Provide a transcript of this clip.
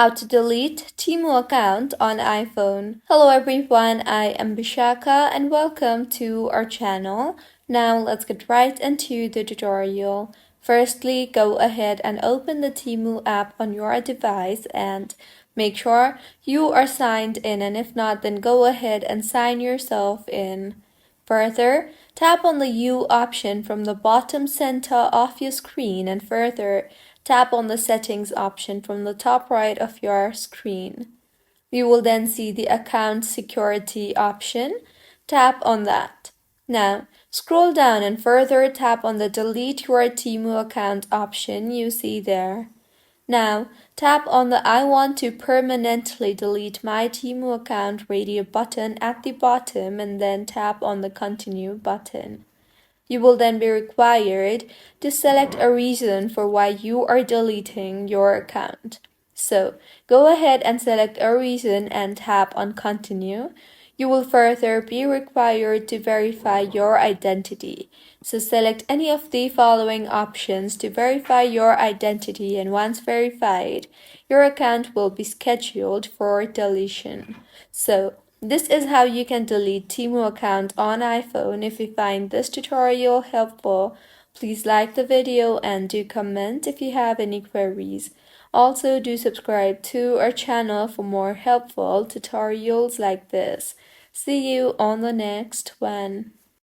How to delete Temu account on iPhone. Hello everyone, I am Bishaka and welcome to our channel. Now let's get right into the tutorial. Firstly, go ahead and open the Temu app on your device and make sure you are signed in, and if not, then go ahead and sign yourself in. Further, tap on the U option from the bottom center of your screen, and further, tap on the Settings option from the top right of your screen. You will then see the Account Security option. Tap on that. Now, scroll down and further tap on the Delete Your Temu Account option you see there. Now, tap on the I want to permanently delete my Temu account radio button at the bottom and then tap on the Continue button. You will then be required to select a reason for why you are deleting your account. So, go ahead and select a reason and tap on Continue. You will further be required to verify your identity. So select any of the following options to verify your identity, and once verified, your account will be scheduled for deletion. So this is how you can delete Temu account on iPhone. If you find this tutorial helpful, please like the video and do comment if you have any queries. Also, do subscribe to our channel for more helpful tutorials like this. See you on the next one.